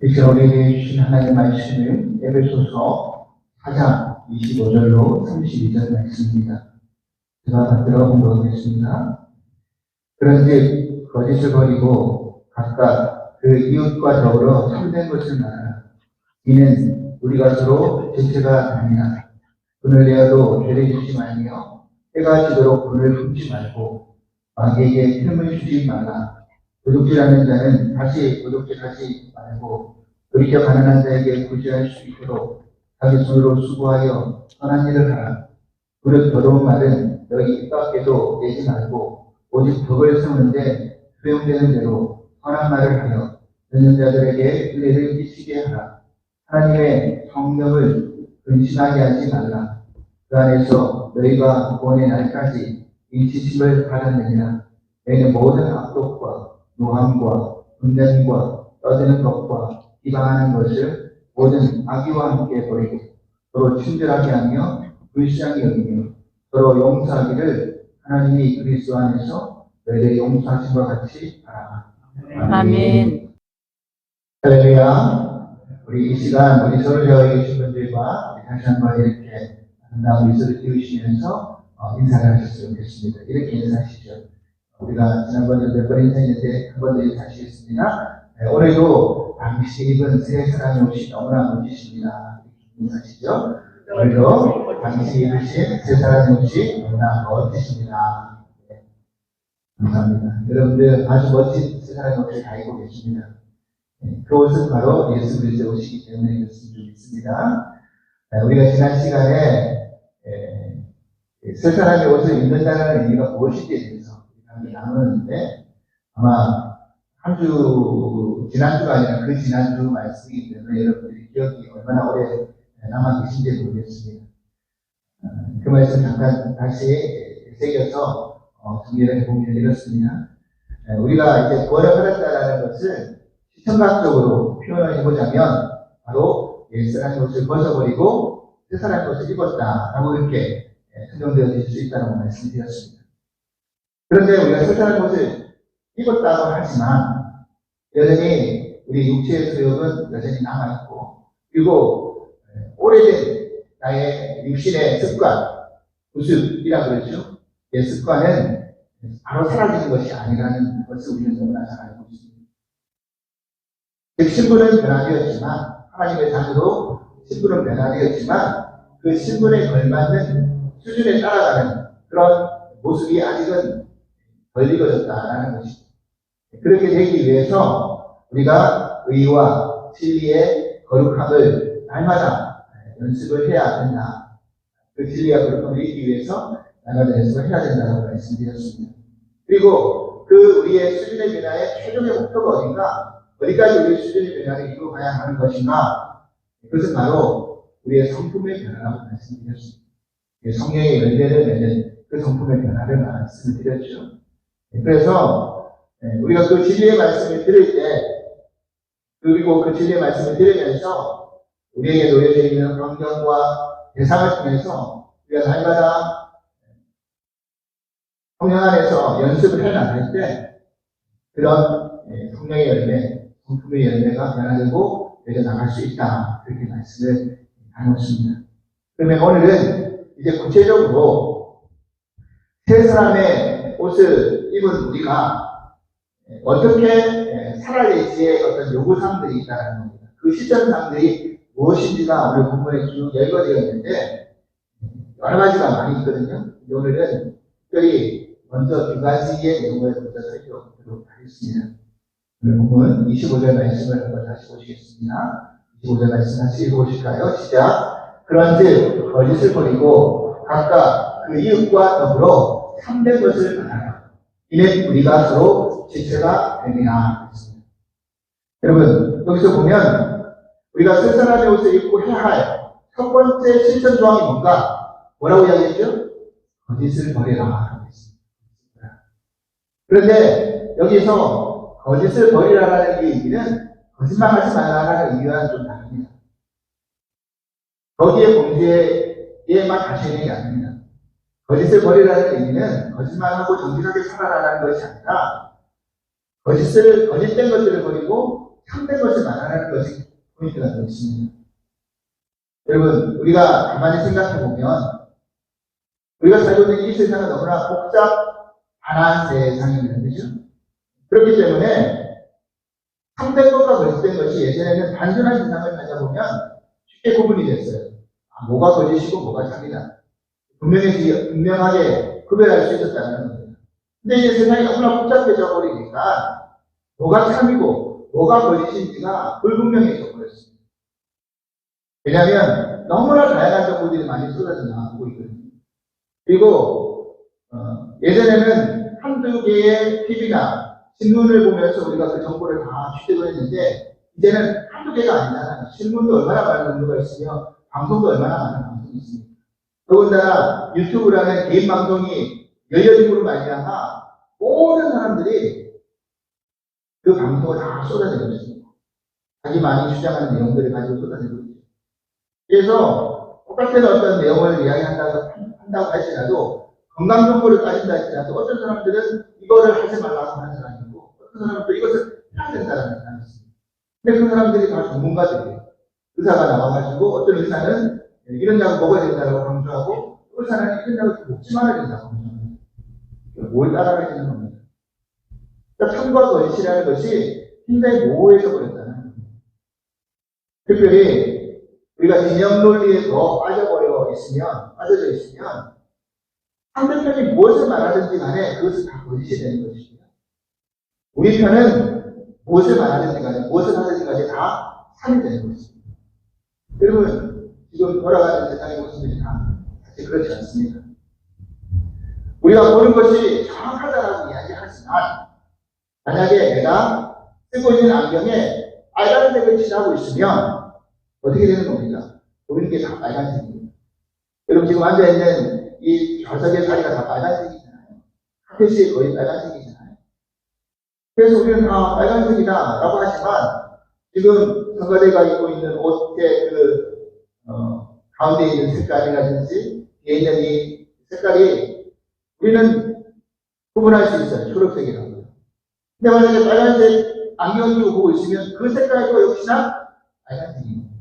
이제 우리에게 주신 하나님의 말씀은 에베소서 4장 25절로 32절 말씀입니다. 제가 들어본 거겠습니다. 그런즉 거짓을 버리고 각각 그 이웃과 더불어 참된 것을 말하라. 이는 우리가 서로 지체가 아니라 분을 내어도 죄를 짓지 말며 해가 지도록 분을 품지 말고 마귀에게 틈을 주지 말라. 도둑질하는 자는 다시 도둑질하지 말고 돌이켜 가난한 자에게 구제할 수 있도록 자기 손으로 수고하여 선한 일을 하라. 무릇 더러운 말은 너희 입 밖에도 내지 말고 오직 덕을 세우는데 소용되는 대로 선한 말을 하여 듣는 자들에게 은혜를 끼치게 하라. 하나님의 성령을 근심하게 하지 말라. 그 안에서 너희가 구원의 날까지 인치심을 받았느니라. 너희는 모든 악독과 노함과 분쟁과 떠드는 것과 비방하는 것을 모든 악의와 함께 버리고 서로 친절하게 하며 불쌍히 여기며 서로 용서하기를 하나님이 그리스도 안에서 너희를 용서하신 것 같이 하라. 아멘. 할렐루야. 우리 이 시간 우리 서로 되어 계신 분들과 다시 한번 이렇게 아름다운 미소를 띄우시면서 인사를 하셨으면 좋겠습니다. 이렇게 인사하시죠. 우리가 지난번에 몇 번 인사했는데 한 번 더 인사하시겠습니다. 오늘도 당시 입은 새 사랑의 옷이 너무나 멋지십니다. 인사하시죠. 오늘도 당시 입으신 새 사랑의 옷이 너무나 멋지십니다. 네. 감사합니다. 여러분들 아주 멋진 새 사랑의 옷을 다 입고 계십니다. 그 옷은 바로 예수 그리스도의 옷이기 때문에 그렇습니다. 믿습니다. 우리가 지난 시간에 새 사랑의 옷을 입는다는 의미가 무엇인지에 대해서 나누는데 아마 지난주가 아니라 그 지난주 말씀이기 때문에 여러분들이 기억이 얼마나 오래 남아 계신지 모르겠습니다. 그 말씀 잠깐 다시 새겨서 정리를 해보면 이렇습니다. 우리가 이제 구원을 받았다는 것을 시청각적으로 표현을 해보자면 바로 옛사람의 옷을 벗어버리고 새사람의 옷을 입었다라고 이렇게 설명되어질 수 있다고 말씀드렸습니다. 그런데 우리가 새사람의 옷을 입었다고 하지만 여전히 우리 육체의 소욕은 여전히 남아있고 그리고 오래된 나의 육신의 습관, 구습이라고 그러죠. 이 습관은 바로 사라지는 것이 아니라는 것을 우리는 너무나 잘 알고 있습니다. 즉 신분은 변화되었지만 하나님의 자녀로 신분은 변화되었지만 그 신분에 걸맞는 수준에 따라가는 그런 모습이 아직은 덜 이루어졌다라는 것이죠. 그렇게 되기 위해서 우리가 의와 진리의 거룩함을 날마다 연습을 해야 된다. 그 진리와 거룩함을 이루기 위해서 날마다 연습을 해야 된다고 말씀드렸습니다. 그리고 그 우리의 수준의 변화의 최종의 목표가 어디까지 우리의 수준의 변화를 이루어가야 하는 것인가? 그것은 바로 우리의 성품의 변화라고 말씀드렸습니다. 성령의 열매를 맺는 그 성품의 변화를 말씀을 드렸죠. 그래서 우리가 그 진리의 말씀을 들을 때 그리고 그 진리의 말씀을 들으면서 우리에게 놓여져 있는 환경과 대상을 통해서 우리가 날마다 성령 안에서 연습을 해나갈 때 그런 성령의 열매, 성품의 열매가 변화되고 내려나갈 수 있다. 그렇게 말씀을 나눴습니다. 그러면 오늘은 이제 구체적으로 새 사람의 옷을 입은 우리가 어떻게 살아야지의 어떤 요구사항들이 있다는 겁니다. 그 실천사항들이 무엇인지가 오늘 본문에 쭉 열거되어 있는데 여러 가지가 많이 있거든요. 오늘은 특별히 먼저 두 가지의 내용을 먼저 살펴보도록 하겠습니다. 오늘 본문 25절 말씀을 한번 다시 보시겠습니다. 25절 말씀 다시 읽어보실까요? 시작. 그런즉 거짓을 버리고 각각 그 이웃과 더불어 참된 것을 말하라. 이는 우리가 서로 지체가 됨이라. 여러분 여기서 보면 우리가 새 사람의 옷을 입고 해야 할 첫 번째 실천 조항이 뭔가? 뭐라고 이야기했죠? 거짓을 버리라. 그런데 여기서 거짓을 버리라라는 얘기는 거짓말하지 말라라는 의미와는 좀 다릅니다. 거기에 범죄에만 가시는 게 아닙니다. 거짓을 버리라는 의미는 거짓말하고 정직하게 살아라라는 것이 아니라 거짓된 것들을 버리고 참된 것을 말하는 것이 포인트가 되어 있습니다. 여러분, 우리가 가만히 생각해 보면 우리가 살고 있는 이 세상은 너무나 복잡한 세상입니다. 그렇죠? 그렇기 때문에 참된 것과 거짓된 것이 예전에는 단순한 세상을 가져보면 쉽게 구분이 됐어요. 뭐가 거짓이고 뭐가 참이다. 분명하게 구별할 수 있었다는 거예요. 근데 이제 세상이 너무나 복잡해져 버리니까 뭐가 참이고 뭐가 거짓인지가 불분명해져 버렸습니다. 왜냐하면 너무나 다양한 정보들이 많이 쏟아져 나오고 있거든요. 그리고 예전에는 한두 개의 TV나 신문을 보면서 우리가 그 정보를 다 취득을 했는데 이제는 한두 개가 아니잖아요. 신문도 얼마나 많은 정보가 있으며 방송도 얼마나 많은 방송이 있습니다. 더군다나 유튜브라는 개인 방송이 열려짐으로 말미암아 모든 사람들이 그 방송을 다 쏟아내고 있습니다. 자기만이 주장하는 내용들을 가지고 쏟아내고 있습니다. 그래서 똑같은 어떤 내용을 이야기한다고 할지라도 건강 정보를 따진다 할지라도 어떤 사람들은 이거를 하지 말라고 하는 사람이고 어떤 사람은 또 이것을 해야 된다는 사람이 있습니다. 근데 그 사람들이 다 전문가들이에요. 의사가 나와가지고 어떤 의사는 이런 약을 먹어야 된다고 강조하고 의사는 이런 약을 먹지 말아야 된다고 강조합니다. 뭘 따라가야 되는 겁니다. 그러니까 참과 거짓이라는 것이 굉장히 모호해져 버렸다는 겁니다. 특별히 우리가 진영 논리에 더 빠져져 있으면 상대편이 무엇을 말하든지 간에 그것은 다 거짓이 되는 것입니다. 우리 편은 무엇을 말하든지 간에 무엇을 하든지 간에 다 참이 되는 것입니다. 여러분, 지금 돌아가는 세상의 모습들이 다 사실 그렇지 않습니까? 우리가 보는 것이 정확하다라고 이야기하지만 만약에 내가 쓰고 있는 안경에 빨간색을 칠하고 있으면 어떻게 되는 겁니까? 보이는 게 다 빨간색입니다. 여러분 지금 앉아있는 이 좌석의 자리가 다 빨간색이잖아요. 카펫이 거의 빨간색이잖아요. 그래서 우리는 다 빨간색이다라고 하지만 지금 성가대가 입고 있는 옷의 가운데 있는 색깔이라든지 뒤에 있는 이 색깔이 우리는 구분할 수 있어요. 초록색이라고요. 근데 만약에 빨간색 안경을 끼고 보고 있으면 그 색깔도 역시나 빨간색입니다.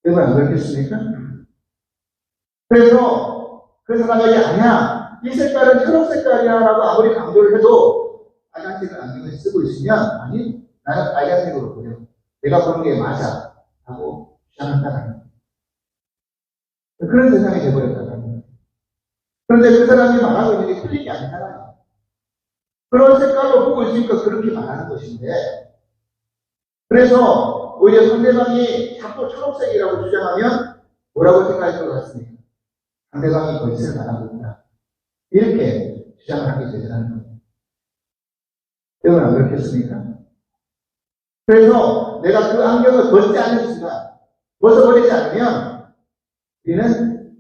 여러분 안 그렇겠습니까? 그래서 그 사람에게 아니야 이 색깔은 초록 색깔이야 라고 아무리 강조를 해도 빨간색을 안경을 쓰고 있으면 아니 나는 빨간색으로 보여. 내가 보는 게 맞아 하고 주장한다는 거예요. 그런 세상이 되어버렸다는 거예요. 그런데 그 사람이 말하고 있는 게 틀린 게 아니잖아요. 그런 색깔로 보고 있으니까 그렇게 말하는 것인데 그래서 오히려 상대방이 자꾸 초록색이라고 주장하면 뭐라고 생각할 것 같습니까? 상대방이 거짓을 말하고 있다. 이렇게 주장을 하게 되더라는 거예요. 여러분 안 그렇겠습니까? 그래서 내가 그 안경을 벗지 않는 순간 벗어버리지 않으면 우리는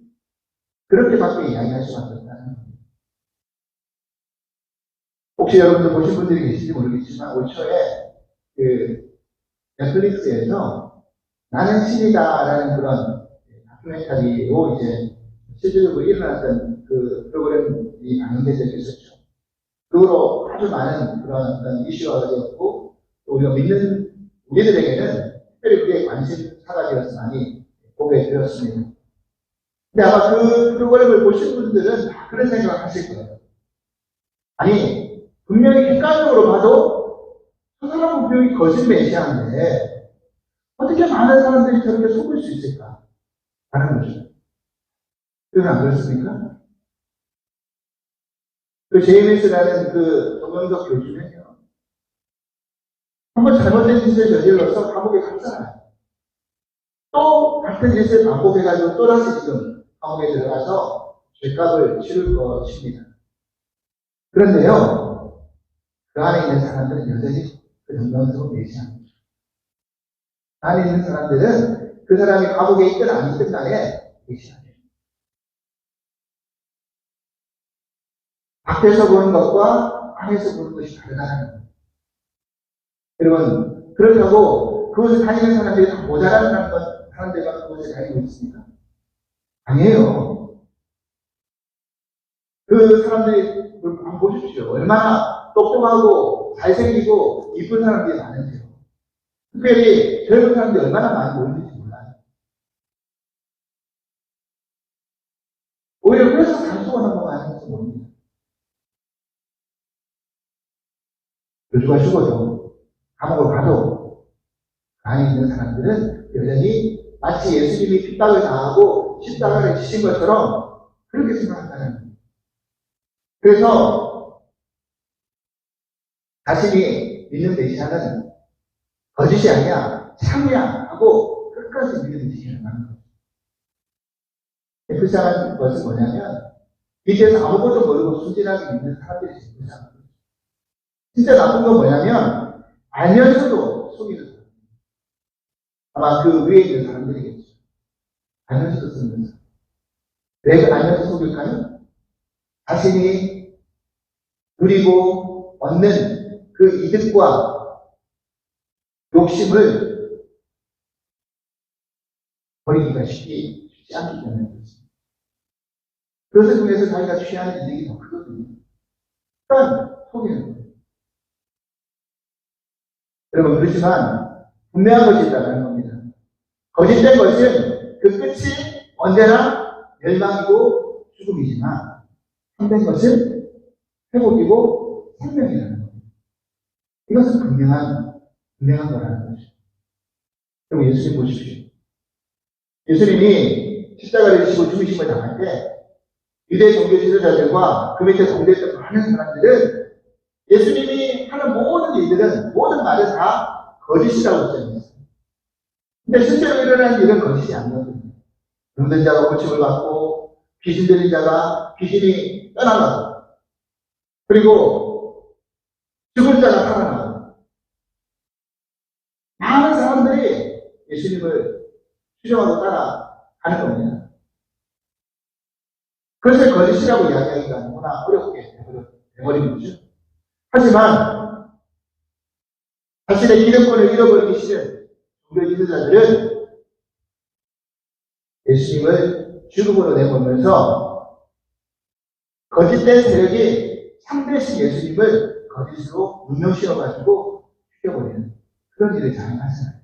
그렇게밖에 이야기할 수밖에 없다는 거예요. 혹시 여러분들 보신 분들이 계실지 모르겠지만 올 초에 넷플릭스에서 나는 신이다라는 그런 다큐멘터리로 이제 실질적으로 일어났던 그 프로그램이 방영된 적이 있었죠. 그 후로 아주 많은 그런 어떤 이슈가 되었고 우리가 믿는 우리들에게는 특별히 그게 관심사가 되어서 많이 보게 되었습니다. 근데 아마 그 프로그램을 보신 분들은 다 그런 생각을 하실 거예요. 아니 분명히 객관적으로 봐도 저 사람은 분명히 거짓 메시아인데 어떻게 많은 사람들이 저렇게 속을 수 있을까? 하는 거죠. 그건 안 그렇습니까? 그 JMS라는 그 정명석 교수는요, 한번 잘못된 짓을 저질러서 감옥에 갔잖아요. 또 같은 짓을 반복해가지고 또다시 지금 감옥에 들어가서 죄값을 치를 것입니다. 그런데요, 그 안에 있는 사람들은 여전히 그 정명석을 메시합니다. 그 안에 있는 사람들은 그 사람이 감옥에 있든 안 있든 간에 메시합니다. 밖에서 보는 것과 안에서 보는 것이 다르다는 거예요. 여러분, 그렇다고 그것을 다니는 사람들이 다 모자라는 사람들만 그것을 다니고 있습니까? 아니에요. 그 사람들이 한번 보십시오. 얼마나 똑똑하고 잘생기고 이쁜 사람들이 많은데요. 특별히 젊은 사람들이 얼마나 많이 모이는지 몰라요. 오히려 그래서 단속하는 거 많이 해서 모릅니다. 교주가 죽어도 감옥을 가도 그 안에 있는 사람들은 여전히 마치 예수님이 핍박을 당하고 십자가를 지신 것처럼 그렇게 생각한다는 거예요. 그래서 자신이 믿는 메시아는 거짓이 아니야, 참이야 하고 끝까지 믿는 지키는 거예요. 불쌍한 것은 뭐냐면 이제서 아무것도 모르고 순진하게 믿는 사람들이 제일 불쌍한 거예요. 진짜 나쁜 건 뭐냐면 알면서도 속이는 사람. 아마 그 위에 있는 사람들이겠죠. 알면서도 속이는 사람. 왜 알면서 속일까요? 자신이 누리고 얻는 그 이득과 욕심을 버리기가 쉽지 않기 때문에 그렇습니다. 그것을 통해서 자기가 취하는 이득이 더 크거든요. 그러니까 속이는 거예요. 여러분, 그렇지만 분명한 것이 있다는 겁니다. 거짓된 것은 그 끝이 언제나 멸망이고 죽음이지만 참된 것은 회복이고 생명이라는 겁니다. 이것은 분명한 거라는 거죠. 그럼 예수님 보십시오. 예수님이 십자가를 지시고 죽으심을 당할 때 유대 종교 지도자들과 그 밑에 동대했던 많은 사람들은 예수님이 하는 모든 일들은, 모든 말은 다 거짓이라고 주장했어요. 근데 실제로 일어나는 일은 거짓이 아니거든요. 병든 자가 고침을 받고, 귀신 들린 자가 귀신이 떠나가고, 그리고 죽은 자가 살아나고, 많은 사람들이 예수님을 추종하고 따라가는 겁니다. 그것을 거짓이라고 이야기하기가 너무나 어렵게 돼버린 거죠. 하지만 자신의 기득권을 잃어버리기 싫은 종교 지도자들은 예수님을 죽음으로 내보면서 거짓된 세력이 참되신 예수님을 거짓으로 운명시켜가지고 죽여버리는 그런 일을 잘 하잖아요.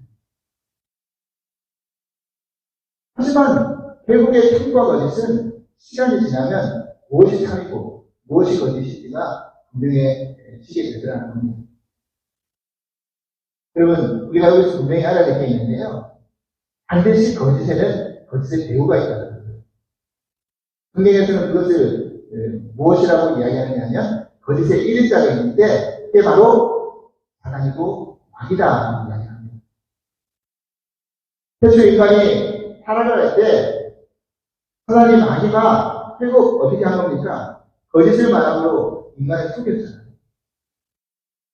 하지만 결국에 참과 거짓은 시간이 지나면 무엇이 참이고 무엇이 거짓인지가 분명해지게 되더라는 겁니다. 여러분, 우리가 여기서 분명히 알아야 될 게 있는데요. 반드시 거짓에는 거짓의 배후가 있다는 거예요. 성경에서는 그것을 무엇이라고 이야기하느냐면 거짓의 1인자가 있는데 그게 바로 사단이고 마귀다 이야기합니다. 최초 인간이 타락을 할 때 사단이 마귀가 결국 어떻게 한 겁니까? 거짓을 말함으로 인간을 속였잖아요.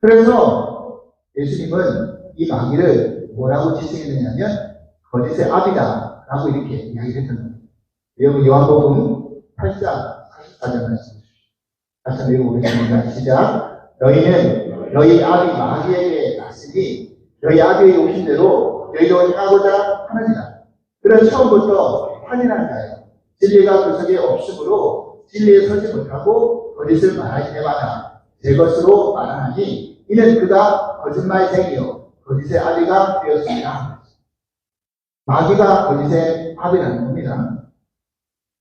그래서 예수님은 이 마귀를 뭐라고 지칭했느냐면 거짓의 아비다 라고 이렇게 이야기를 했던 겁니다. 여러분 요한복음 8장 44절 말씀 다시 한번 읽어보겠습니다. 시작. 너희는 너희 아비 마귀에게 났으니 너희 아비의 욕심대로 너희도 행하고자 하느니라. 그런 처음부터 환인한 자예요. 진리가 그 속에 없으므로 진리에 서지 못하고 거짓을 말할 때마다 제 것으로 말하니 이는 그가 거짓말쟁이요 거짓의 아비가 되었습니다. 마귀가 거짓의 아비라는 겁니다.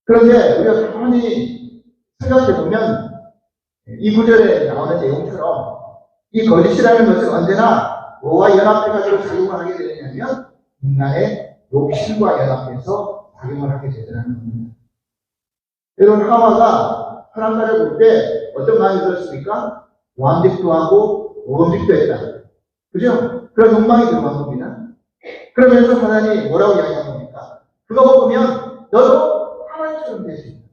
그런데 우리가 가만히 생각해보면 이 구절에 나오는 내용처럼 이 거짓이라는 것은 언제나 뭐와 연합해가지고 작용을 하게 되느냐면 인간의 욕심과 연합해서 작용을 하게 되더라는 겁니다. 여러분, 하와가 선악과를 볼 때 어떤 마음이 들었습니까? 완득도 하고 원득도 했다. 그죠? 그런 욕망이 들어간 겁니다. 그러면서 하나님이 뭐라고 이야기한 겁니까? 그거 먹으면 너도 하나님처럼 될 수 있다.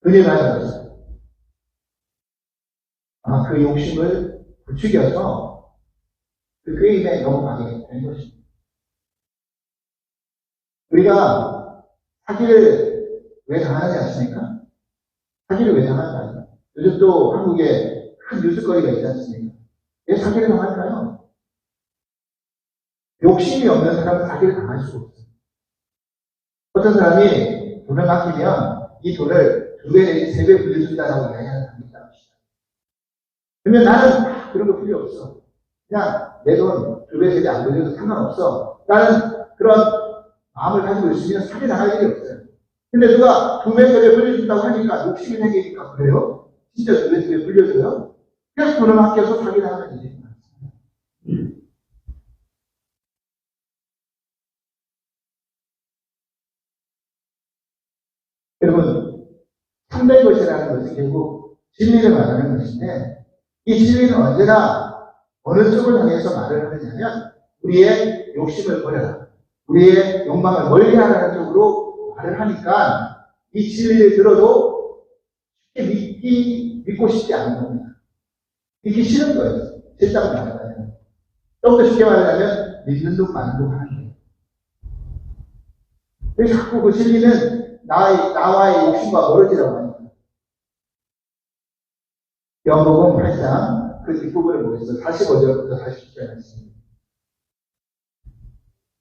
은혜가 아니었어요. 아마 그 욕심을 부추겨서 그 게임에 넘어가게 된 것입니다. 우리가 사기를 왜 당하는지 아십니까? 사기를 왜 당할까요? 요즘 또 한국에 큰 뉴스거리가 있지 않습니까? 왜 사기를 당할까요? 욕심이 없는 사람은 사기를 당할 수가 없어요. 어떤 사람이 돈을 맡기면 이 돈을 2배 내지 3배 빌려준다라고 이야기하는 사람이 있다. 그러면 나는 그런 거 필요 없어. 그냥 내 돈 2배, 3배 안 돌려도 상관없어. 라는 그런 마음을 가지고 있으면 사기 당할 일이 없어요. 근데 누가 2배, 3배 불려준다고 하니까 욕심이 생기니까 그래요? 진짜 2배, 3배 불려줘요? 그래서 돈을 아껴서 사기 당하는 일이 많습니다. 여러분, 참된 것이라는 것은 결국 진리를 말하는 것인데, 이 진리는 언제나 어느 쪽을 향해서 말을 하느냐면, 우리의 욕심을 버려라. 우리의 욕망을 멀리하라는 쪽으로 말을 하니까, 이 진리를 들어도 쉽게 믿고 싶지 않은 겁니다. 믿기 싫은 거예요. 실상을 말하자면. 좀 더 쉽게 말하자면, 믿는 둥 마는 둥 하는 거예요. 그래서 자꾸 그 진리는 나와의 욕심과 멀어지라고 합니다. 요한복음 8장 그 뒷부분을 보겠습니다. 45절부터 47절 말씀입니다.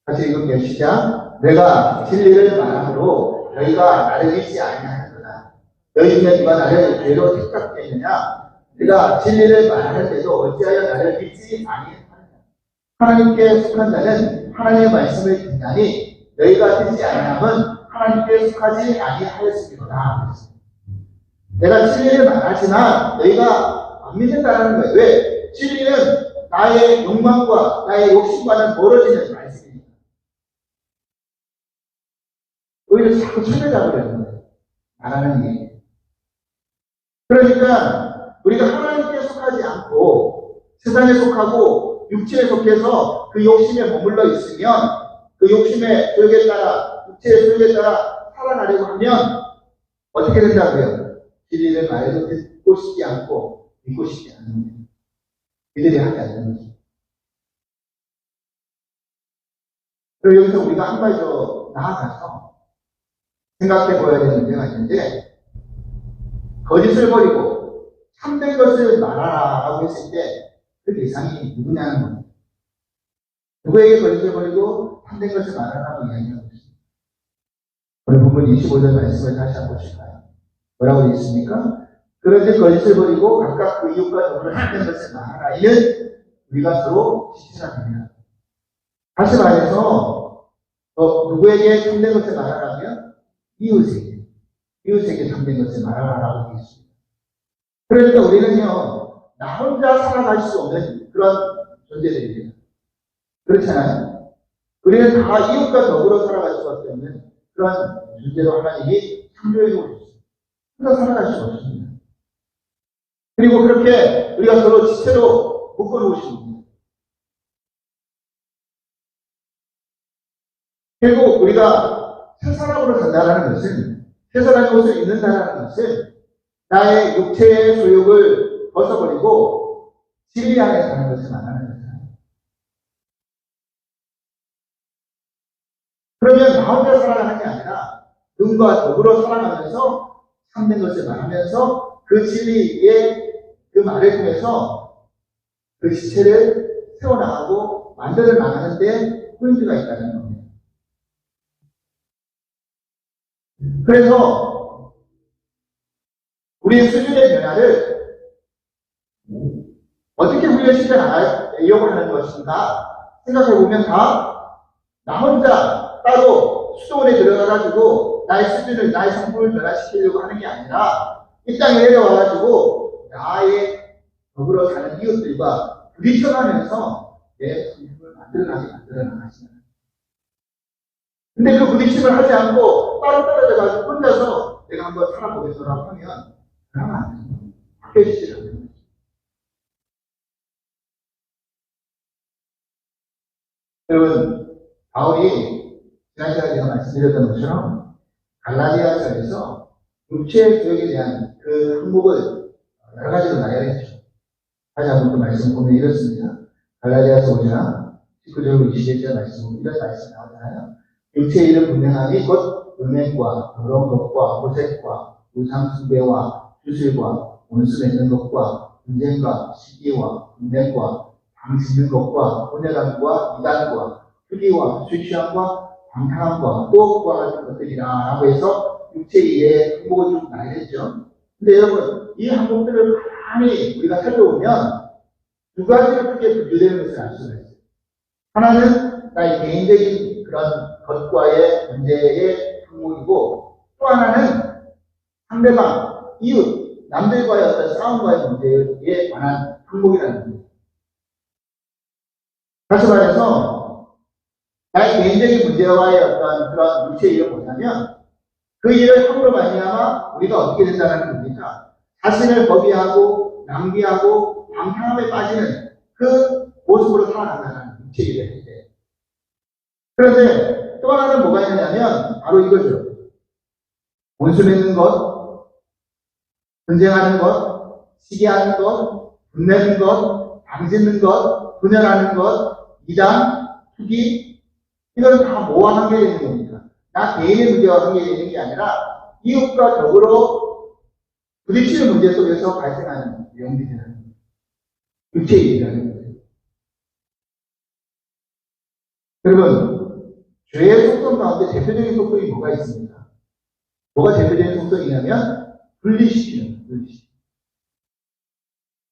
다시 읽을게요. 시작. 내가 진리를 말함으로 너희가 나를 믿지 아니하는구나. 너희 중에 누가 나를 죄로 택잡겠느냐? 내가 진리를 말할 때도 어찌하여 나를 믿지 아니하느냐? 하나님께 속한 자는 하나님의 말씀을 듣나니 너희가 듣지 아니함은 하나님께 속하지 아니하였으리로다. 내가 진리를 말하지만 너희가 안 믿는다는 거예요. 왜? 진리는 나의 욕망과 나의 욕심과는 멀어지는 말씀입니다. 오히려 자꾸 손을 잡으려는 거예요. 말하는 게. 그러니까 우리가 하나님께 속하지 않고 세상에 속하고 육체에 속해서 그 욕심에 머물러 있으면 그 욕심의 소욕에 따라 육체의 소욕에 따라 살아가려고 하면 어떻게 된다고요? 진리를 말해도 듣고 싶지 않고 믿고 싶지 않은 거예요. 이들이 하지 않는 거죠. 그리고 여기서 우리가 한 가지 더 나아가서 생각해 보아야 되는 문제가 있는데, 거짓을 버리고 참된 것을 말하라고 했을 때 그 대상이 누구냐는 겁니다. 누구에게 거짓을 버리고 참된 것을 말하라고 이야기하고 있습니다. 오늘 본문 25절 말씀을 다시 한번 보실까요? 뭐라고 되어 있습니까? 그런데 거짓을 버리고 각각 그 이웃과 더불어 참된 것을 말하라. 이는 우리가 서로 지체가 됩니다. 다시 말해서 누구에게 참된 것을 말하라면 이웃에게 참된 것을 말하라고 되어 있습니다. 그러니까 우리는요, 나 혼자 살아갈 수 없는 그런 존재들입니다. 그렇잖아요. 우리는 다 이웃과 더불어 살아갈 수밖에 없는 그런 존재로 하나님이 창조해주고 있습니다. 혼자 살아갈 수가 없습니다. 그리고 그렇게 우리가 서로 지체로 묶어놓으신 겁니다. 결국 우리가 새 사람으로 산다는 것은, 새 사람의 옷을 입는다는 것은 나의 육체의 소욕을 벗어버리고 진리 안에 사는 것을 말하는 거잖아요. 그러면 나 혼자 살아가는 게 아니라 누군가 더불어 살아가면서 참된 것을 말하면서 그 진리의 그 말을 통해서 그 지체를 세워나가고 만들어 나가는데 포인트가 있다는 겁니다. 그래서 우리의 수준의 변화를 어떻게 훈련시켜 나가려고 하는 것인가 생각해보면 다 나 혼자 따로 수도원에 들어가가지고 나의 수준을, 나의 성품을 변화시키려고 하는 게 아니라 이 땅에 내려와가지고 나의 더불어 사는 이웃들과 부딪혀가면서 내 성품을 만들어 나가시는. 근데 그 부딪힘을 하지 않고 따로 떨어져가지고 혼자서 내가 한번 살아보겠어라고 하면 그러면 안 됩니다. 바뀌어지지 않는 거죠. 여러분, 바울이 지난 시간에 제가 말씀드렸던 것처럼 갈라디아서에서 육체의 교육에 대한 그 항목을 여러 가지로 나열했죠. 다시 한번 그 말씀 보면 이렇습니다. 갈라디아서 5장 19절 21절 말씀, 이런 말씀 나오잖아요. 육체의 일은 분명하니 곧 음행과 더러운 것과 호색과 우상숭배와 주술과 원수 맺는 것과 분쟁과 시기와 분쟁과 방짓는 것과 혼혈함과 이단과 투기와 술 취함과 방탕함과 또 그와 같은 것들이라 라고 해서 육체의 일의 항목을 좀 나열했죠. 근데 여러분, 이 항목들을 가만히 우리가 살펴보면 두 가지로 크게 분류되는 것을 알 수가 있어요. 하나는 나의 개인적인 그런 것과의 문제의 항목이고, 또 하나는 상대방, 이웃, 남들과의 어떤 싸움과의 문제에 관한 항목이라는 겁니다. 다시 말해서 나의 개인적인 문제와의 어떤 그런 육체 일을 보자면 그 일을 함으로 말미암아 우리가 어떻게 된다는 겁니까? 자신을 거비하고 낭비하고 방탕함에 빠지는 그 모습으로 살아간다는 육체 일을 할 때. 그런데 또 하나는 뭐가 있냐면 바로 이거죠. 원수 맺는 것, 분쟁하는 것, 시기하는 것, 분내는 것, 당짓는 것, 분열하는 것, 이단, 투기, 이건 다 뭐와 관계되는 겁니까? 나 개인의 문제와 관계되는 게 아니라 이웃과 더불어 부딪히는 문제 속에서 발생하는 내용들이라는 육체일이라는 거예요. 여러분, 죄의 속성 가운데 대표적인 속성이 뭐가 있습니까? 뭐가 대표적인 속성이냐면 분리시키는 거예요.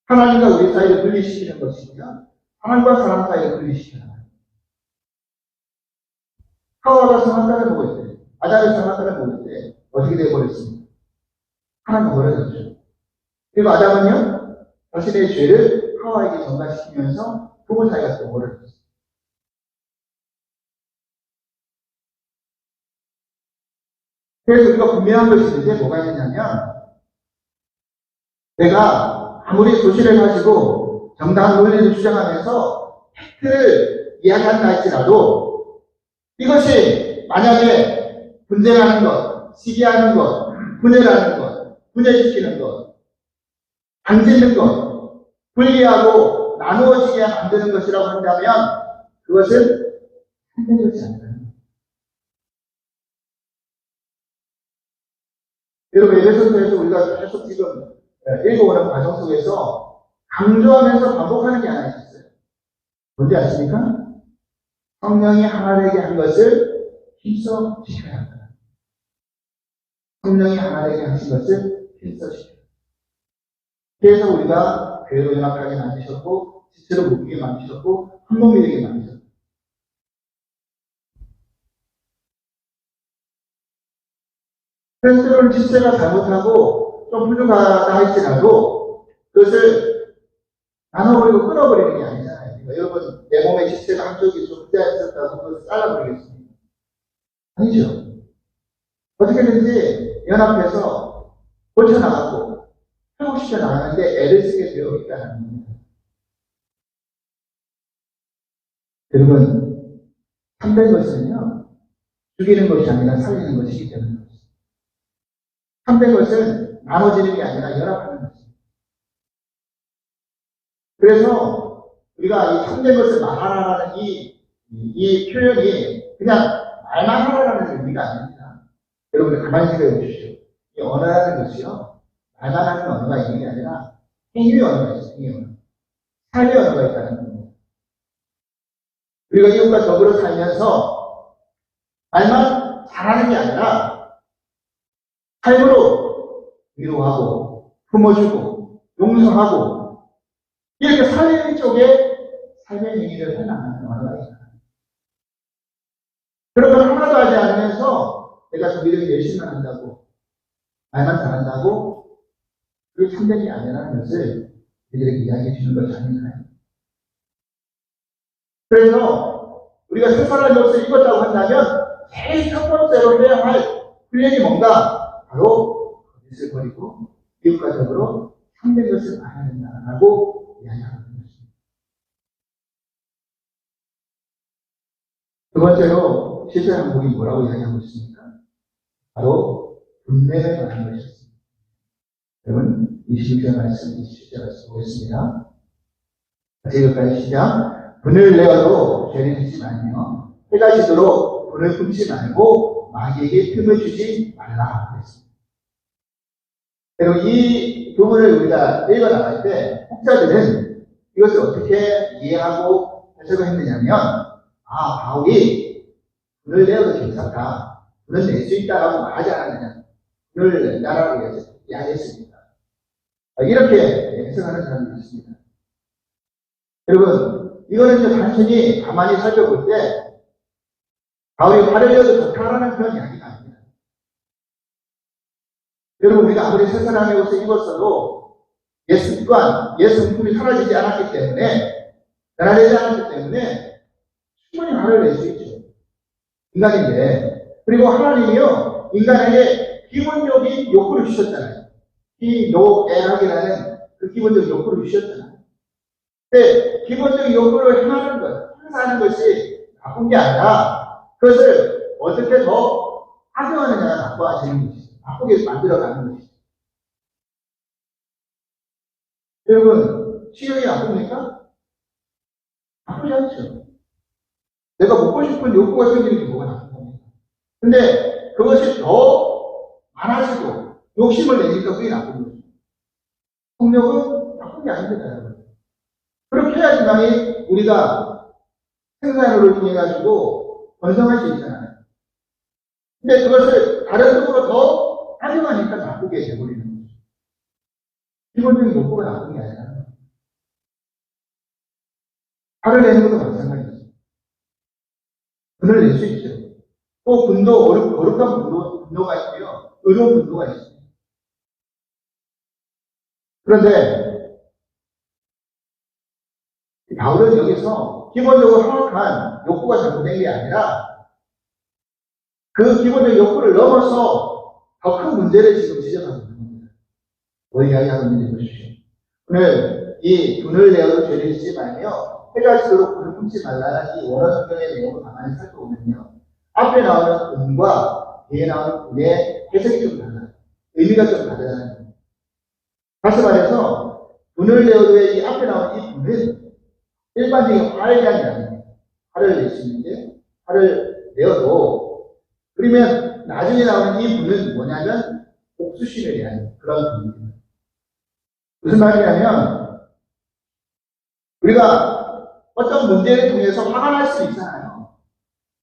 하나님과 우리 사이를 분리시키는 것이며 하나님과 사람 사이를 분리시키는 거예요. 하와가 선악과를 먹을 때, 아담이 선악과를 먹을 때 어떻게 되어버렸습니까? 하나가 버려졌죠. 그리고 아담은요, 자신의 죄를 하와에게 전가시키면서 부부 사이가 또 멀어졌어요. 그래서 우리가 분명한 것이 있는데 뭐가 있느냐면, 내가 아무리 소신을 가지고 정당한 논리를 주장하면서 팩트를 이야기한다 할지라도 이것이 만약에 분쟁하는 것, 시기하는 것, 분열하는 것, 분열시키는 것, 당짓는 것, 분리하고 나누어지게 만드는 것이라고 한다면 그것은 참된 것이 아니라. 여러분, 에베소서에서 우리가 계속 지금 읽어오는 과정 속에서 강조하면서 반복하는 게 하나 있었어요. 뭔지 아십니까? 성령이 하나 되게 한 것을 힘써 지켜야 한다. 성령이 하나 되게 하신 것을 힘써 지켜야 한다. 그래서 우리가 교회로 연합하게 만드셨고, 지체로 모이게 만드셨고, 한 몸이 되게 만드셨고. 그래서 때로는 지체가 잘못하고 좀 부족하다 할지라도 그것을 나눠버리고 끊어버리는 게 아니잖아요. 그러니까 여러분, 내 몸의 지체가 한쪽이 좀 떼어있었다고 그것을 잘라버리겠습니까? 아니죠. 어떻게든지 연합해서 고쳐나가고 회복시켜 나가는데 애를 쓰게 되어 있다는 겁니다. 여러분, 참된 것은요, 죽이는 것이 아니라 살리는 것이기 때문에 그렇습니다. 참된 것은 나눠지는 게 아니라 연합하는 것입니다. 그래서 우리가 이 참된 것을 말하라는 이 표현이 그냥 말만 하라는 의미가 아닙니다. 여러분 가만히 생각해 보십시오. 이 언어라는 것이요, 말만 하는 언어가 있는 게 아니라 행위의 언어가 있어요. 행위의 언어. 삶의 언어가 있다는 겁니다. 우리가 이웃과 더불어 살면서 말만 잘하는 게 아니라 삶으로 위로하고 품어주고 용서하고 이렇게 살리는 쪽에 삶의 행위를 해나가는 언어가 있다. 그런 걸 하나도 하지 않으면서 내가 정기적인 열심만 한다고, 말만 잘한다고, 그게 참된 게 아니라는 것을 우리들에게 이야기해 주는 것이 아닌가요? 그래서 우리가 세상의 것을 읽었다고 한다면 제일 첫 번째로 해야 할 훈련이 뭔가? 바로 거짓을 버리고 이웃과 더불어 참된 것을 말해야 된다라고 이야기하는 것입니다. 두 번째로 실제 항목이 뭐라고 이야기하고 있습니까? 바로 분내를 말하는 것이었습니다. 여러분 26절 말씀, 27절 말씀 보겠습니다. 여기까지 시작. 분을 내어도 죄를 짓지 말며 해가 지도록 분을 품지 말고 마귀에게 틈을 주지 말라 그랬습니다. 그리고 이 부분을 우리가 읽어나갈 때 학자들은 이것을 어떻게 이해하고 해석을 했느냐면, 바울이 분을 내어도 괜찮다, 분을 낼 수 있다라고 말하지 않았느냐, 분을 낸다라고 이야기했습니다. 이렇게 해석하는 사람들이 있습니다. 여러분, 이거는 이제 단순히 가만히 살펴볼 때, 바울이 화를 내어도 좋다라는 그런 이야기가 아닙니다. 여러분, 우리가 아무리 새 사람의 옷을 입었어도 옛 습관, 옛 성품이 사라지지 않았기 때문에, 변화되지 않았기 때문에, 충분히 화를 낼 수 있죠. 인간인데. 그리고 하나님이요, 인간에게 기본적인 욕구를 주셨잖아요. 이 노애락이라는 그 기본적인 욕구를 주셨잖아요. 근데 기본적인 욕구를 행하는 것, 행사하는 것이 나쁜 게 아니라 그것을 어떻게 더 악용하느냐가 나빠지는 것이죠. 나쁘게 만들어가는 것이죠. 여러분, 식욕이 나쁩니까? 나쁘지 않죠. 내가 먹고 싶은 욕구가 생기는 게 뭐가 나쁜 겁니까? 근데 그것이 더 많아지고 욕심을 내니까 그게 나쁜 거죠. 폭력은 나쁜 게 아닙니다, 여러분. 그렇게 해야지만이 우리가 생산으로 통해 가지고 번성할 수 있잖아요. 근데 그것을 다른 쪽으로 더 악용하니까 나쁘게 돼버리는 거죠. 기본적인 욕구가 나쁜 게 아니라 화를 내는 것도 마찬가지죠. 분을 낼 수 있죠. 또 분도, 거룩한 분도가 있고요. 의로운 분도가 있어요. 그런데 바울은 여기서 기본적으로 정확한 욕구가 잘못된 게 아니라 그 기본적인 욕구를 넘어서 더 큰 문제를 지금 지적하고 있는 겁니다. 뭐 이야기하고 있는지 보십시오. 오늘 이 분을 내어도 죄를 짓지 말며 해가 지도록 분을 품지 말라는 이 원어 성경의 내용을 가만히 살펴보면요. 앞에 나오는 분과 뒤에 나오는 분의 해석이 좀 달라요. 의미가 좀 다르다는 겁니다. 다시 말해서 분을 내어도의 이 앞에 나오는 이 분은 일반적인 화에 대한 이야기입니다. 화를 낼 수 있는데 화를 내어도 그러면 나중에 나오는 이 분은 뭐냐면 복수심에 대한 그런 분입니다. 무슨 말이냐면 우리가 어떤 문제를 통해서 화가 날 수 있잖아요.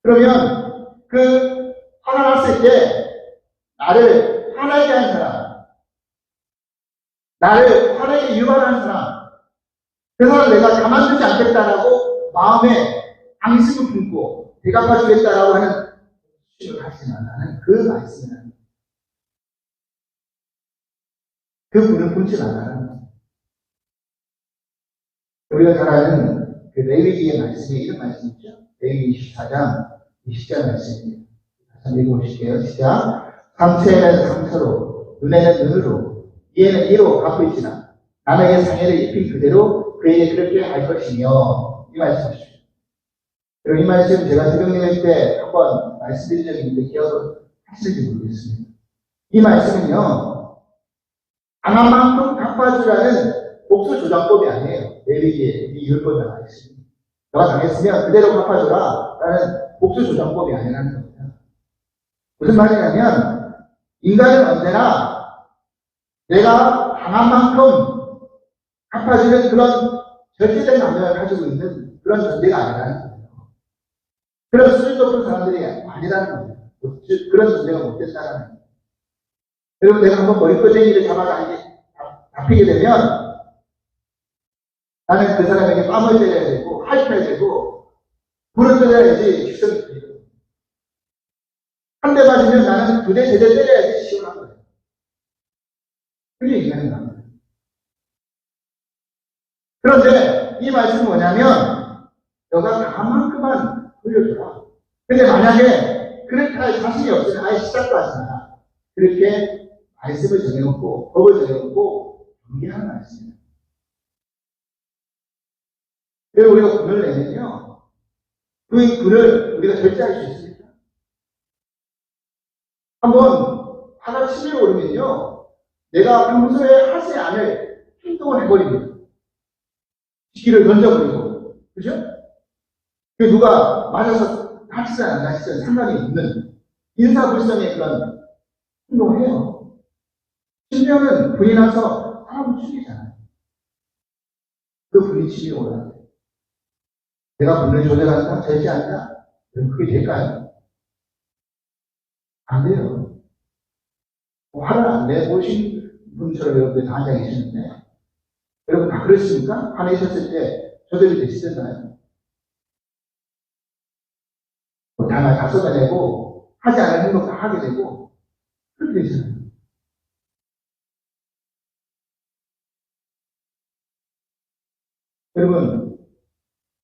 그러면 그 화가 났을 때 나를 화나게 한 사람, 나를 화나게 유발한 사람, 그 사람 내가 가만두지 않겠다라고 마음에 앙심을 품고 대갚아주겠다라고 하는 수식을 하지 말라는 그 말씀이라는 그 분을 품지 말라는 거예요. 우리가 잘 아는 그 레위기의 말씀에 이런 말씀 있죠? 레위기 24장 20절 말씀입니다. 한번 읽어보실게요. 시작. 상처에는 상처로, 눈에는 눈으로, 이에는 이로 갚을지나 남에게 상해를 입힌 그대로 그에게 그렇게 할 것이며 이 말씀이십시오. 그리고 이 말씀 제가 새벽 예배 때 한번 말씀드린 적이 있는데 기억을 하실지 모르겠습니다. 이 말씀은요, 강한 만큼 갚아주라는 복수조장법이 아니에요. 레위기에 이 율법에 나와 있습니다. 너가 당했으면 그대로 갚아줘라 라는 복수조장법이 아니라는 겁니다. 무슨 말이냐면 인간은 언제나 내가 강한 만큼 갚아주는 그런 절제된 감정을 가지고 있는 그런 존재가 아니라는 거예요. 그런 수준 높은 사람들이 아니라는 겁니다. 그런 존재가 못 된다는 거예요. 여러분, 내가 한번 머리끄댕이를 잡히게 되면 나는 그 사람에게 뺨을 때려야 되고 하이켜야 되고 불을 때려야지 직성이 풀리거든요. 한 대 맞으면 나는 2대, 3대 때려야지 시원한 거예요. 그게 인간인 겁니다. 그런데 이 말씀은 뭐냐면 너가 강한 만큼만 돌려줘라. 근데 만약에 그렇게 할 자신이 없으면 아예 시작도 하지 마라. 그렇게 말씀을 정해놓고 법을 정해놓고 경계하는 말씀입니다. 그래서 우리가 분을 내면요, 그 분을 우리가 절제할 수 있습니까? 한번 화가 치밀어 오르면요, 내가 평소에 하지 않을 행동을 해버립니다. 시기를 던져버리고, 그죠? 누가 맞아서 다치든 안 다치든 상관이 없는 인사불성의 그런 행동을 해요. 심지어는 분이 나서 사람을 죽이잖아요. 그 분이 치밀어 오르는데 내가 분을 조절한다? 절제한다? 그럼 그게 될까요? 안 돼요. 화를 안 내보신 분처럼 여러분들 다 앉아 계시는데, 여러분 다 그렇습니까? 화내셨을 때 저들이 되시잖아요. 다 쏟아내고 하지 않을 행동 다 하게 되고 그렇게 되잖아요. 여러분,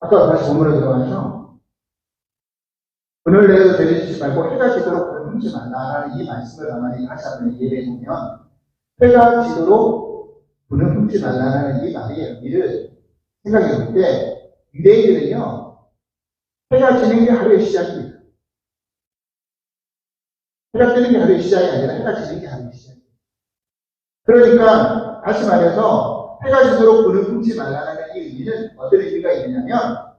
아까 다시 본문에 들어가서 오늘 내가 죄를 짓지 말고 해가 지도록 그를 흠지 말라라는 이 말씀을 가만히 다시 한번 이해해 보면 해가 지도록 그는 흠지 말라라는 이 말의 의미를 생각해 볼 때 유대인들은요 해가 지는 게 하루의 시작입니다. 해가 뜨는 게 하루의 시작이 아니라 해가 지는 게 하루의 시작입니다. 그러니까 다시 말해서 해가 지도록 그는 흠지 말라라는 이 의미는 어떤 의미가 있느냐면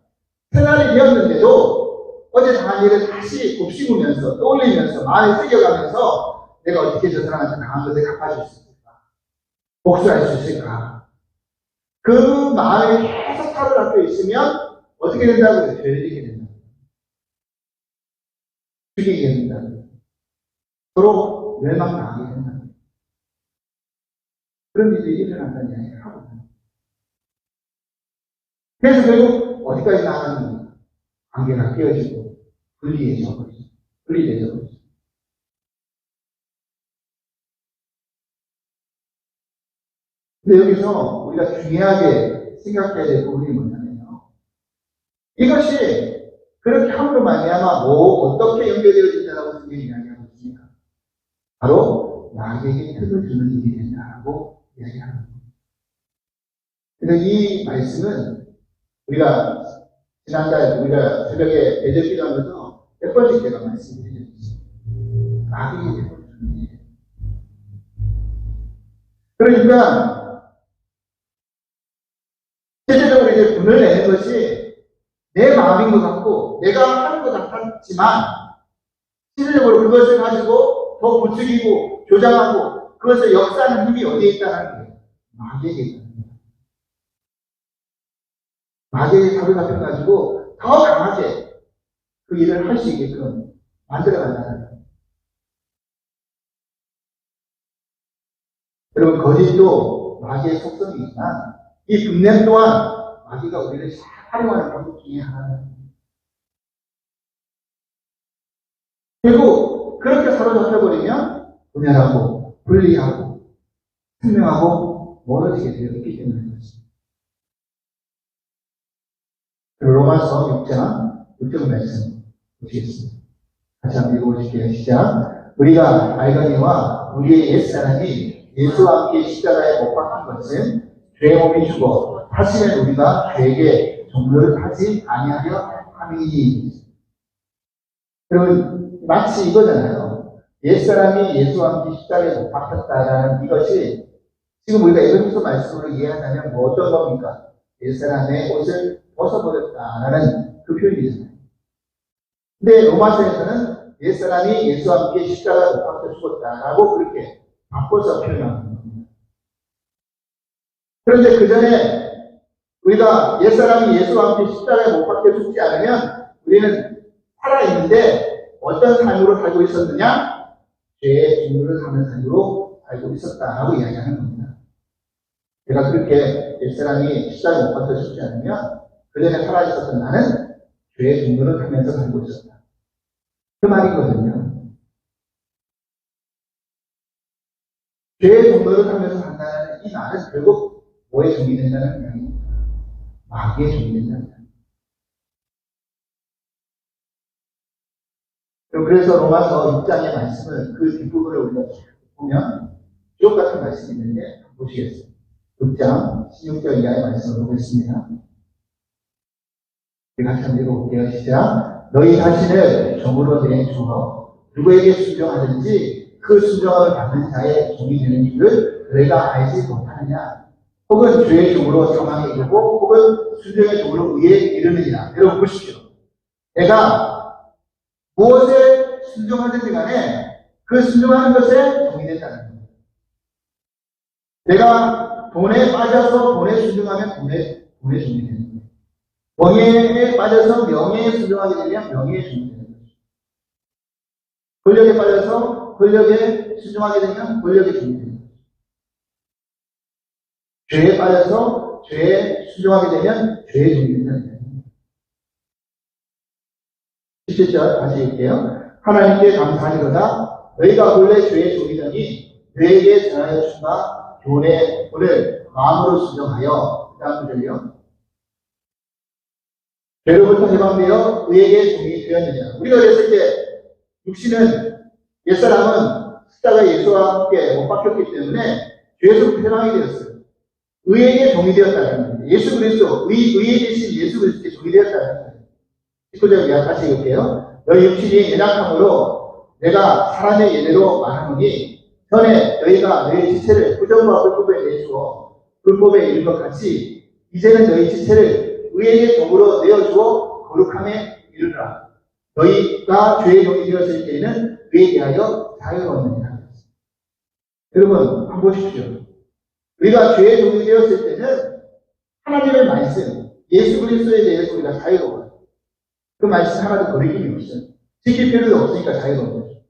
생활이 되었는데도 어제 당한 일을 다시 곱씹으면서 떠올리면서 마음에 새겨가면서 내가 어떻게 저 사람한테 당한 것을 갚아줄 수 있을까? 복수할 수 있을까? 그 마음에 계속 사로잡혀 있으면 어떻게 된다고요? 죄를 지게 된다. 죽이게 된다. 서로 멸망당하게 된다. 그런 일이 일어난다는 이야기를 하고 있습니다. 그래서 결국 어디까지 나가는 관계가 깨어지고 분리해져 버리죠. 분리되져 버리죠. 근데 여기서 우리가 중요하게 생각해야 될 부분이 뭐냐면요. 이것이 그렇게 함으로 말미암아 어떻게 연결되어진다라고 성경이 이야기하고 있습니까? 바로 마귀에게 틈을 주는 일이 된다라고 이야기하는 겁니다. 그래서 이 말씀은 우리가 지난달 우리가 새벽에 대접 기도하면서 몇 번씩 제가 말씀드렸죠. 마귀에게 틈을 주는 일. 그러니까 실제적으로 이제 분을 내는 것이 내 마음인 것 같고 내가 하는 것 같았지만 실질적으로 그것을 가지고 더 부추기고 조장하고 그것을 역사하는 힘이 어디에 있다는 거예요? 마귀에게 있다는 거예요. 마귀에게 사로잡혀가지고 더 강하게 그 일을 할 수 있게끔 만들어간다는 거예요. 여러분 거짓도 마귀의 속성이지만 이 분냄 또한 마귀가 우리를 활용하는 방법 중에 하나입니다. 결국 그렇게 사로잡혀버리면 분열하고 분리하고 투명하고 멀어지게 되어 있기 때문인 것입니다. 로마서 6장 말씀 보시겠습니다. 같이 한번 읽어보실게요. 시작. 우리가 알거니와 우리의 옛사람이 예수와 함께 십자가에 못 박힌 것은 죄의 몸이 죽어 다시는 우리가 죄에게 종로를 하지 아니하려 함이니. 여러분 마치 이거잖아요. 옛사람이 예수와 함께 십자가에 못 박혔다라는 이것이 지금 우리가 에베소서 말씀으로 이해하자면 뭐 어떤 겁니까? 옛사람의 옷을 벗어버렸다라는 그 표현이잖아요. 근데 로마서에서는 옛사람이 예수와 함께 십자가에 못 박혀 죽었다라고 그렇게 바꿔서 표현하는 겁니다. 그런데 그 전에 우리가 옛사람이 예수와 함께 십자가에 못 박혀 죽지 않으면 우리는 살아있는데 어떤 삶으로 살고 있었느냐? 죄의 종류를 사는 삶으로 살고 있었다라고 이야기하는 겁니다. 내가 그렇게 옛사람이 십자가에 못 박혀 죽지 않으면 그 전에 살아있었던 나는 죄의 종류를 하면서 살고 있었다. 그 말이거든요. 죄의 종로를 하면서 산다는 이 말은 결국 뭐에 종이 된다는 이야기입니다. 마귀에 종이 된다는 이야기입니다. 그래서 로마서 6장의 말씀을 그 뒷부분을 우리가 보면 지옥 같은 말씀이 있는데 보시겠습니다. 6장 16절 이하의 말씀을 보겠습니다. 우리 같이 한번 읽어볼게요. 시작. 너희 자신을 종으로 내주어 누구에게 순종하든지 그 순종함을 받는 자의 종이 되는 이유를 너희가 알지 못하느냐? 혹은 죄의 종으로 사망에 이르고 혹은 순종의 종으로 의에 이르느니라. 여러분 보십시오. 내가 무엇에 순종하든지 간에 그 순종하는 것에 종이 된다는 겁니다. 내가 돈에 빠져서 돈에 순종하면 돈에 종이 되는 거예요. 명예에 빠져서 명예에 순종하게 되면 명예에 순종하게 되는 거죠. 권력에 빠져서 권력에 순종하게 되면 권력에 순종하게 되는 거죠. 죄에 빠져서 죄에 순종하게 되면 죄의 종이 된다는 거예요. 17절 다시 읽게요. 하나님께 감사하리로다. 너희가 본래 죄의 종이더니 너희에게 전하여 주가 교훈의 본을 마음으로 순종하여. 그 다음 구절이요. 죄로부터 해방되어 의에게 종이 되었느냐. 우리가 그랬을 때 육신은 옛사람은 십자가 예수와 함께 못 박혔기 때문에 죄에서부터 해방이 되었어요. 의에게 종이 되었다는 겁니다. 예수 그리스도, 의에 계신 예수 그리스도의 종이 되었다는 거예요. 19절 이하 다시 읽을게요. 너희 육신이 연약함으로 내가 사람의 예대로 말하노니 전에 너희가 너희 지체를 부정과 불법에 내주어 불법에 이른 것 같이 이제는 너희 지체를 의에게 종으로 내어주어 거룩함에 이르라. 너희가 죄의 종이 되었을 때에는 의에 대하여 자유로웠느니라. 여러분 한번 보십시오. 우리가 죄의 종이 되었을 때는 하나님의 말씀, 예수 그리스도에 대해서 우리가 자유로워요. 그 말씀 하나도 거리낌이 없어요. 지킬 필요도 없으니까 자유로운 거죠.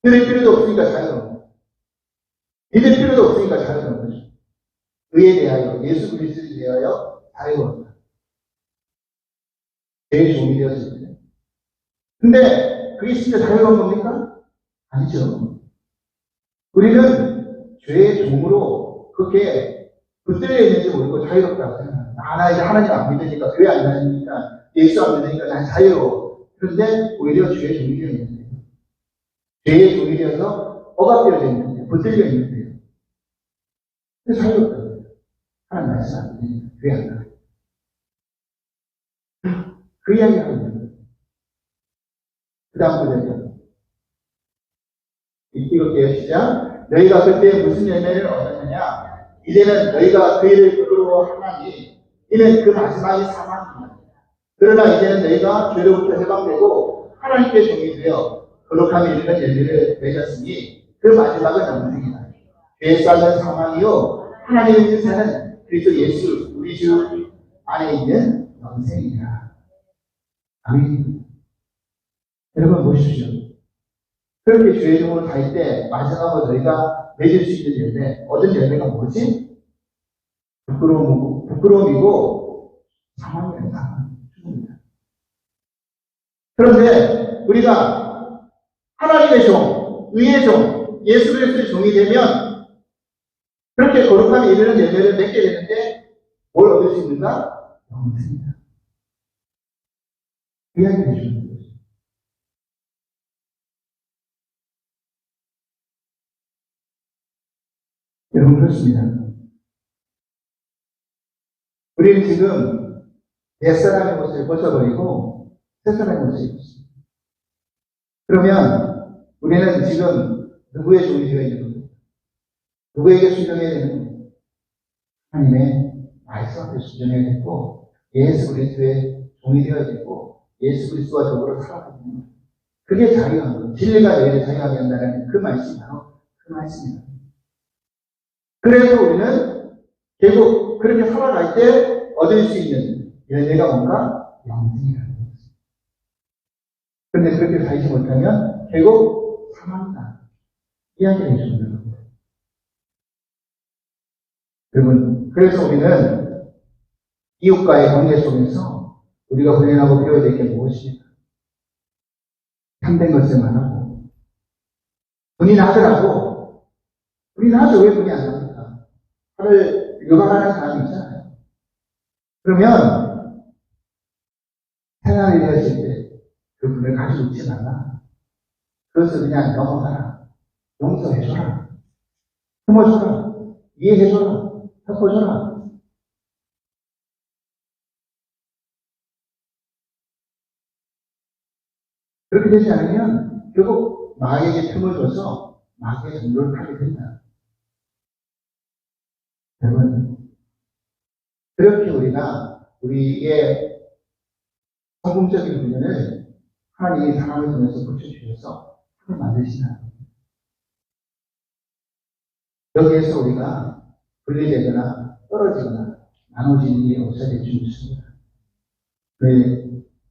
들을 필요도 없으니까 자유로운 거죠. 믿을 필요도 없으니까 자유로운 거죠. 의에 대하여, 예수 그리스도에 대하여 자유로운 거죠. 죄의 종이 되었을 때. 근데 그게 진짜 자유로운 겁니까? 아니죠. 우리는 죄의 종으로 그렇게 붙들려 있는지 모르고 자유롭다고 생각합니다. 나 이제 하나님 안 믿으니까, 교회 안 다니니까, 예수 안 믿으니까 난 자유로워. 그런데 오히려 죄의 종이 되어 있는 거예요. 죄의 종이 되어서 억압되어 있는 거예요. 붙들려 있는 거예요. 그래서 자유롭다고 해요. 하나님 말씀 안 믿으니까, 교회 안 다니니까. 그 이야기 하고 있는 거예요. 그 다음 구절이요. 읽을게요. 시작. 너희가 그때 무슨 열매를 얻었느냐? 이제는 너희가 그 일을 부끄러워하나니 이는 그 마지막이 사망입니다. 그러나 이제는 너희가 죄로부터 해방되고 하나님께 종이 되어 거룩함에 이르는 열매를 맺었으니 그 마지막은 영생이다. 죄에 쌓는 사망이요 하나님의 인사는 그리스도 예수 우리 주 안에 있는 영생이다. 아멘. 여러분 보십시오. 그렇게 죄의 종으로 갈 때 마지막으로 너희가 맺을 수 있는 열매, 얻은 열매가 뭐지? 부끄러움이고 사망이에요. 죽음입니다. 그런데 우리가 하나님의 종, 의의 종, 예수 그리스도의 종이 되면 그렇게 거룩함에 이르는 열매를 맺게 되는데 뭘 얻을 수 있는가? 영생입니다. 그 이야기를 해주는 거예요. 여러분 그렇습니다. 우리는 지금 옛사람의 모습을 벗어버리고 새사람의 모습을 입고 있습니다. 그러면 우리는 지금 누구의 종이 되어야 되는 겁니까? 누구에게 순종해야 되는 겁니까? 하나님의 말씀 앞에 순종해야 되고 예수 그리스도의 종이 되어야 되고 예수 그리스도와 더불어 살아가야 되는 겁니다. 그게 자유한 거예요. 진리가 너희를 자유하게 한다는 그 말씀이 바로 그 말씀입니다. 그래서 우리는 결국 그렇게 살아갈 때 얻을 수 있는 열매가 뭔가? 영생이라는 거죠. 그런데 그렇게 살지 못하면 결국 사망이다. 이야기를 해주는 거예요. 여러분, 그래서 우리는 이웃과의 관계 속에서 우리가 훈련하고 배워야 될 게 무엇입니까? 참된 것을 말하고 본인하더라고. 본인하죠. 왜 본인 안 합니까? 화를 요방하는 사람이 있잖아요. 그러면 생활이 되었을 때 그 분을 가지고 있지 말라. 그것을 그냥 넘어가라. 용서해줘라. 품어줘라. 이해해줘라. 덮어줘라. 그렇게 되지 않으면 결국 마귀에게 틈을 줘서 마귀의 정도를 하게 된다. 여러분, 그렇게 우리가 우리의 성공적인 훈련을 하나님이 사람을 통해서 붙여주셔서 하늘 만드시나. 여기에서 우리가 분리되거나 떨어지거나 나눠지는 일이 없어야 될 줄 믿습니다.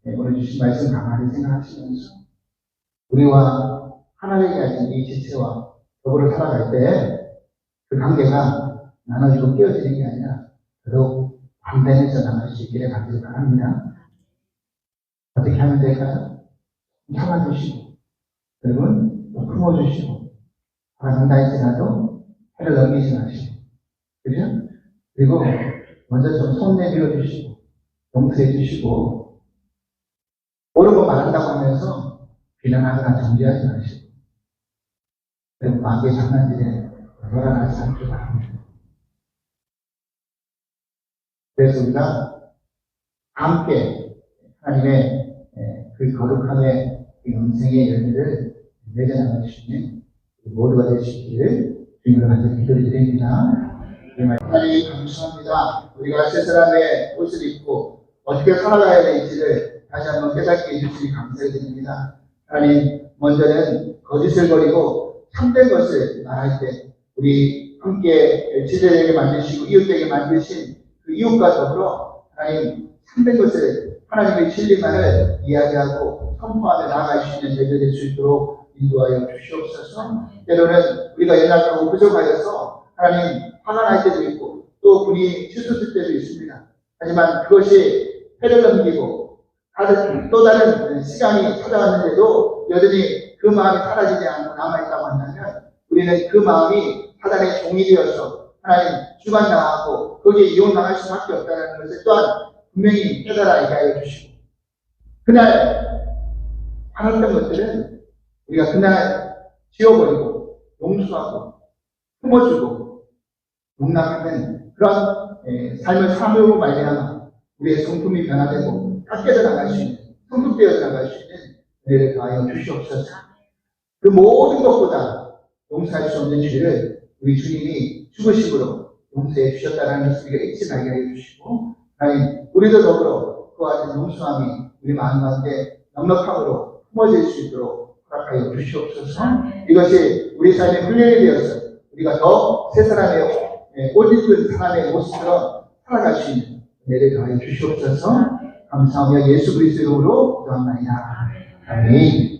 오늘 주신 말씀 가만히 생각하시면서 우리와 하나님이 가진 이 지체와 더불어 살아갈 때 그 관계가 나눠지고 깨어지는 게 아니라 더더욱 담대해져 나갈 수 있기를 간절히 바랍니다. 어떻게 하면 될까요? 참아주시고, 그리고 또 품어주시고, 화가 난다 할지라도 해를 넘기지 마시고, 그죠? 그리고 먼저 좀 손 내밀어 주시고, 용서해 주시고, 옳은 거 말한다고 하면서 비난하거나 정죄하지 마시고, 그리고 마귀의 장난질에 돌아가지 않기를 바랍니다. 그래서 우리가 함께 하나님의 그 거룩함의 그 영생의 열매를 맺어나갈 수 있는 모두가 될 수 있기를 주님으로 간절히 기도를 드립니다. 하나님 감사합니다. 우리가 세 사람의 옷을 입고 어떻게 살아가야 될지를 다시 한번 깨닫게 해주시니 감사드립니다. 하나님, 먼저는 거짓을 버리고 참된 것을 말할 때 우리 함께 지체되게 만드시고 이웃되게 만드신 그 이웃과 더불어 하나님 참된 것을 하나님의 진리만을 이야기하고 선포하며 나아갈 수 있는 예배 될 수 있도록 인도하여 주시옵소서. 때로는 우리가 연약하고 부족하여서 하나님 화가 날 때도 있고 또 분이 치솟을 때도 있습니다. 하지만 그것이 해를 넘기고 또 다른 시간이 찾아왔는데도 여전히 그 마음이 사라지지 않고 남아있다고 한다면 우리는 그 마음이 사단의 종이 되어서 하나님 주관당하고 거기에 이용당할 수밖에 없다는 것을 또한 분명히 깨달아 하여 주시고, 그날 화났던 것들은 우리가 그날 지워버리고 용서하고 품어주고 용납하는 그런 삶을 삶으로 말미암아 우리의 성품이 변화되고 깎여져 나갈 수 있는, 성숙되어 나갈 수 있는 은혜를 더하여 주시옵소서. 그 모든 것보다 용서할 수 없는 죄를 우리 주님이 죽으심으로 용서해 주셨다는 것을 우리가 잊지 말게 해 주시고, 하나님 우리도 더불어 그와 같은 용서함이 우리 마음 가운데 넉넉함으로 품어질 수 있도록 허락하여 주시옵소서. 이것이 우리 삶의 훈련이 되어서 우리가 더 새 사람의 옷 입은 사람의 모습처럼 살아갈 수 있는 은혜를 더하여 주시옵소서. 감사하며 예수 그리스도의 이름으로 기도합니다. 아멘.